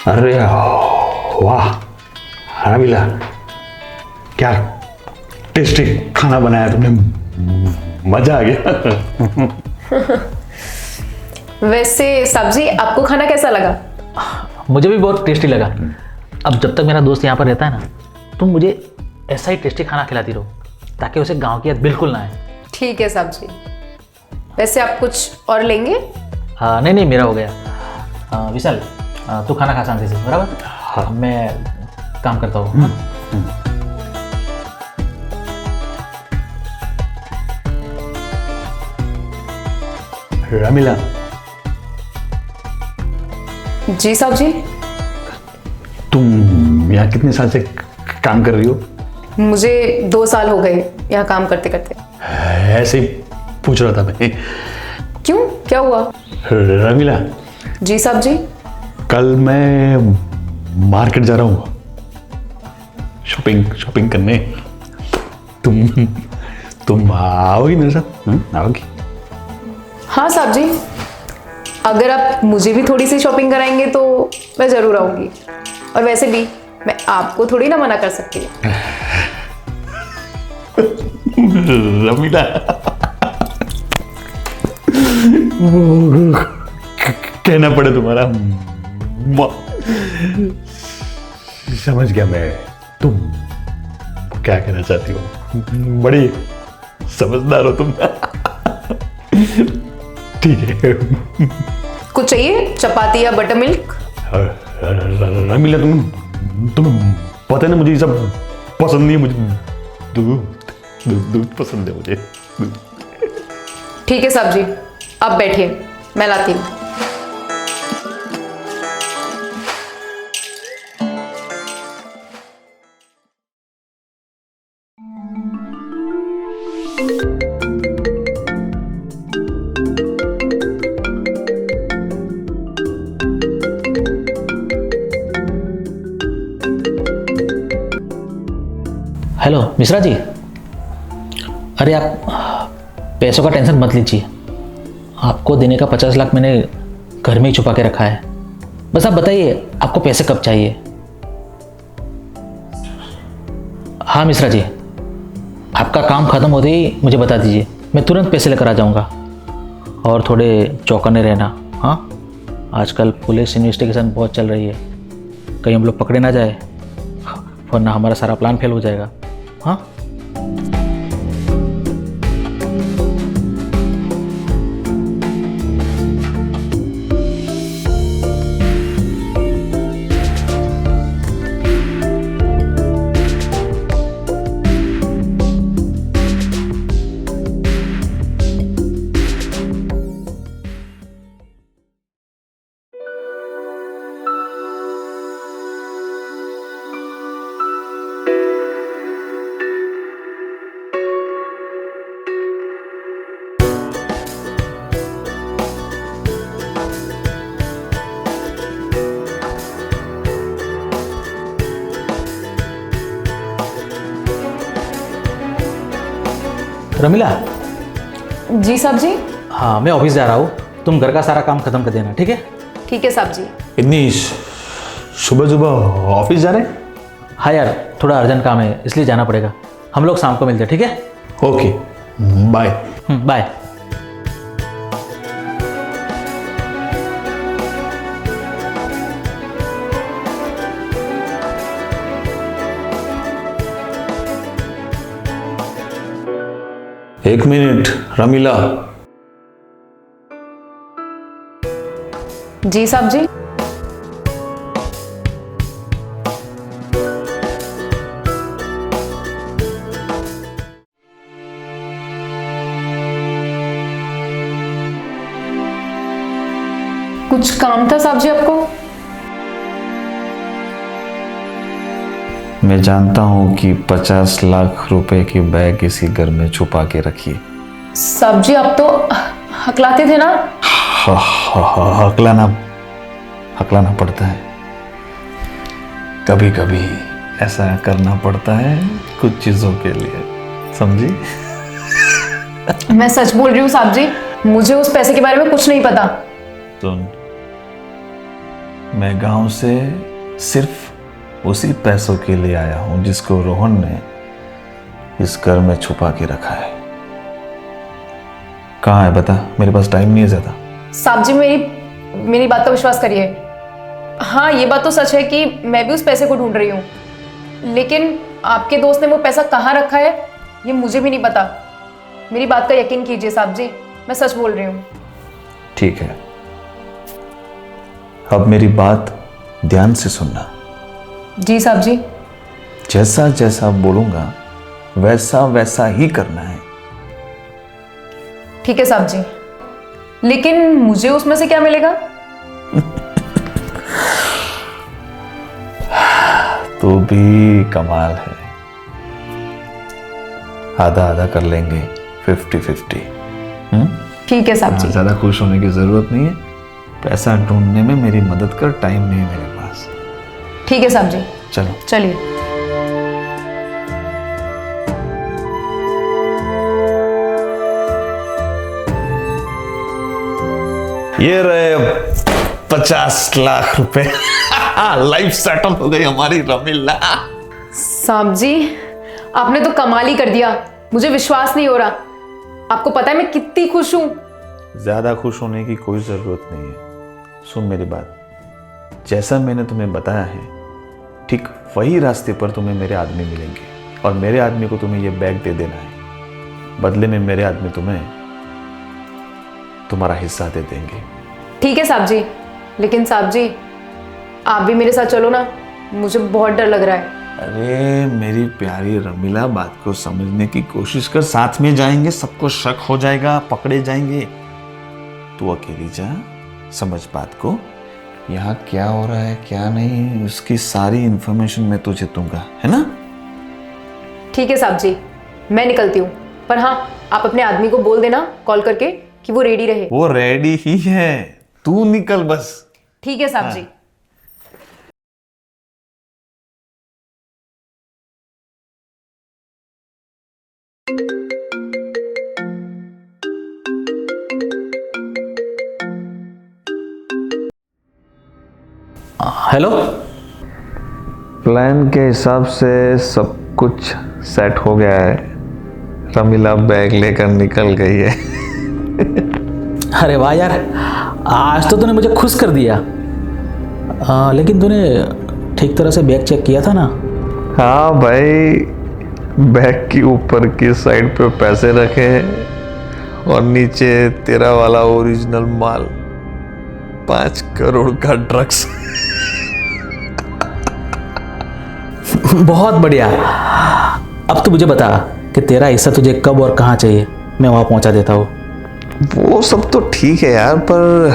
अरे वाह रमीला, क्या टेस्टी खाना बनाया तुमने, मजा आ गया। वैसे सब्जी आपको खाना कैसा लगा? मुझे भी बहुत टेस्टी लगा। अब जब तक मेरा दोस्त यहाँ पर रहता है ना, तुम मुझे ऐसा ही टेस्टी खाना खिलाती रहो ताकि उसे गांव की याद बिल्कुल ना आए। ठीक है सब्जी। वैसे आप कुछ और लेंगे? नहीं मेरा हो गया। विशाल तू खाना खा शांति से, बराबर? हाँ। मैं काम करता हूँ। रमीला, जी साहब जी। तुम यहाँ कितने साल से काम कर रही हो? मुझे 2 साल हो गए यहाँ काम करते करते। ऐसे ही पूछ रहा था मैं। क्यों, क्या हुआ? रमीला, जी साहब जी। कल मैं मार्केट जा रहा हूँ शॉपिंग करने। तुम आओगी मेरे साथ? आओगी? हाँ साहब जी, अगर आप मुझे भी थोड़ी सी शॉपिंग कराएंगे तो मैं ज़रूर आऊँगी। और वैसे भी मैं आपको थोड़ी ना मना कर सकती। रमीला, कहना पड़े तुम्हारा, समझ गया मैं तुम क्या कहना चाहती हो। बड़ी समझदार हो तुम। ठीक है। कुछ चाहिए? चपाती या बटर मिल्क? रमीला, तुम पता है ना मुझे ये सब पसंद नहीं है। मुझे दूध पसंद है, मुझे दूध। ठीक है साहब जी, आप बैठिए, मैं लाती हूँ। हेलो मिश्रा जी। अरे आप पैसों का टेंशन मत लीजिए। आपको देने का 50 लाख मैंने घर में ही छुपा के रखा है। बस आप बताइए आपको पैसे कब चाहिए। हाँ मिश्रा जी, आपका काम ख़त्म होते ही मुझे बता दीजिए, मैं तुरंत पैसे लेकर आ जाऊंगा। और थोड़े चौकन्ने रहना। हाँ, आजकल पुलिस इन्वेस्टिगेशन बहुत चल रही है, कहीं हम लोग पकड़े ना जाए, वरना हमारा सारा प्लान फेल हो जाएगा। हाँ। रमीला। जी साहब जी। हाँ, मैं ऑफिस जा रहा हूँ, तुम घर का सारा काम खत्म कर देना, ठीक है? ठीक है साहब जी। इतनी सुबह सुबह ऑफिस जा रहे हैं? हाँ यार, थोड़ा अर्जेंट काम है इसलिए जाना पड़ेगा। हम लोग शाम को मिलते हैं, ठीक है? Okay, bye. बाय। एक मिनट रमीला। जी साहब जी। कुछ काम था साहब जी आपको? मैं जानता हूं कि 50 लाख रुपए की बैग इसी घर में छुपा के रखी। साहब जी आप तो हकलाते थे ना? हकलाना पड़ता है, कभी कभी ऐसा करना पड़ता है कुछ चीजों के लिए, समझी? मैं सच बोल रही हूँ साहब जी, मुझे उस पैसे के बारे में कुछ नहीं पता। सुन, मैं गांव से सिर्फ उसी पैसों के लिए आया हूं जिसको रोहन ने इस घर में छुपा के रखा है। कहाँ है बता, मेरे पास टाइम नहीं है ज्यादा। साहब जी मेरी बात का विश्वास करिए। हाँ, ये बात तो सच है कि मैं भी उस पैसे को ढूंढ रही हूँ, लेकिन आपके दोस्त ने वो पैसा कहाँ रखा है ये मुझे भी नहीं पता। मेरी बात का यकीन कीजिए साहब जी, मैं सच बोल रही हूँ। ठीक है, अब मेरी बात ध्यान से सुनना। जी साहब जी। जैसा जैसा बोलूंगा वैसा वैसा ही करना है। ठीक है साहब जी, लेकिन मुझे उसमें से क्या मिलेगा? तो भी कमाल है, आधा आधा कर लेंगे, 50-50। ठीक है साहब जी। ज्यादा खुश होने की जरूरत नहीं है, पैसा ढूंढने में मेरी मदद कर, टाइम नहीं है मेरे पास। ठीक है साहब जी, चलो चलिए। ये रहे 50 लाख रुपए। लाइफ सेटल हो गई हमारी रमीला। साहब जी, आपने तो कमाल ही कर दिया, मुझे विश्वास नहीं हो रहा। आपको पता है मैं कितनी खुश हूं। ज्यादा खुश होने की कोई जरूरत नहीं है। सुन मेरी बात, जैसा मैंने तुम्हें बताया है ठीक वही रास्ते पर तुम्हें मेरे आदमी मिलेंगे, और मेरे आदमी को तुम्हें यह बैग दे देना है। बदले में मेरे आदमी तुम्हें तुम्हारा हिस्सा दे देंगे। ठीक है साहब जी, लेकिन साहब जी आप भी मेरे साथ चलो ना, मुझे बहुत डर लग रहा है। अरे मेरी प्यारी रमीला, बात को समझने की कोशिश कर, साथ में जाएंगे, सबको शक हो जाएगा, पकड़े जाएंगे। तू अकेली जा, समझ बात को। यहाँ क्या हो रहा है क्या नहीं, उसकी सारी इंफॉर्मेशन मैं तुझे दूंगा, है ना? ठीक है साहब जी, मैं निकलती हूँ, पर हाँ आप अपने आदमी को बोल देना कॉल करके कि वो रेडी रहे। वो रेडी ही है, तू निकल बस। ठीक है साहब जी। हेलो। प्लान के हिसाब से सब कुछ सेट हो गया है। रमीला बैग लेकर निकल गई है। अरे वाह यार, आज तो तूने मुझे खुश कर दिया। लेकिन तूने ठीक तरह से बैग चेक किया था ना? हाँ भाई, बैग की ऊपर की साइड पे पैसे रखे हैं और नीचे तेरा वाला ओरिजिनल माल, 5 करोड़ का ड्रग्स। बहुत बढ़िया। अब तो मुझे बता कि तेरा हिस्सा तुझे कब और कहाँ चाहिए, मैं वहाँ पहुँचा देता हूँ। वो सब तो ठीक है यार, पर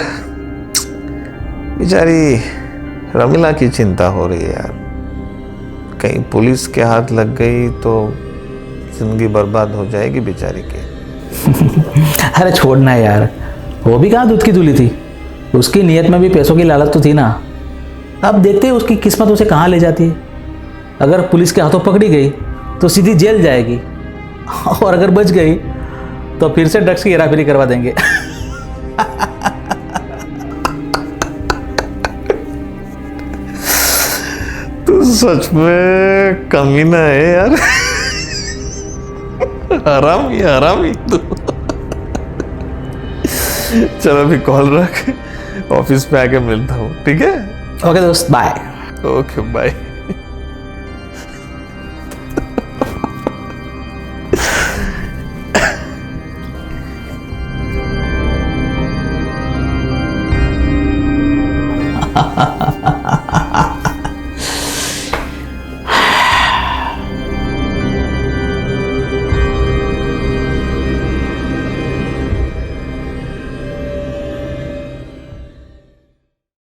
बेचारी रमीला की चिंता हो रही है यार। कहीं पुलिस के हाथ लग गई तो जिंदगी बर्बाद हो जाएगी बेचारी की। अरे छोड़ना यार, वो भी कहाँ दूध की दूली थी। उसकी नीयत में भी पैसों की लालच तो थी ना। अब देखते हैं उसकी किस्मत उसे कहाँ ले जाती है। अगर पुलिस के हाथों पकड़ी गई तो सीधी जेल जाएगी, और अगर बच गई तो फिर से ड्रग्स की हेराफेरी करवा देंगे। तू सच में कमीना है यार। हरामी हरामी तू। चलो अभी कॉल रख, ऑफिस पे आके मिलता हूँ, ठीक है? ओके दोस्त, bye. Okay bye. Ha ha ha.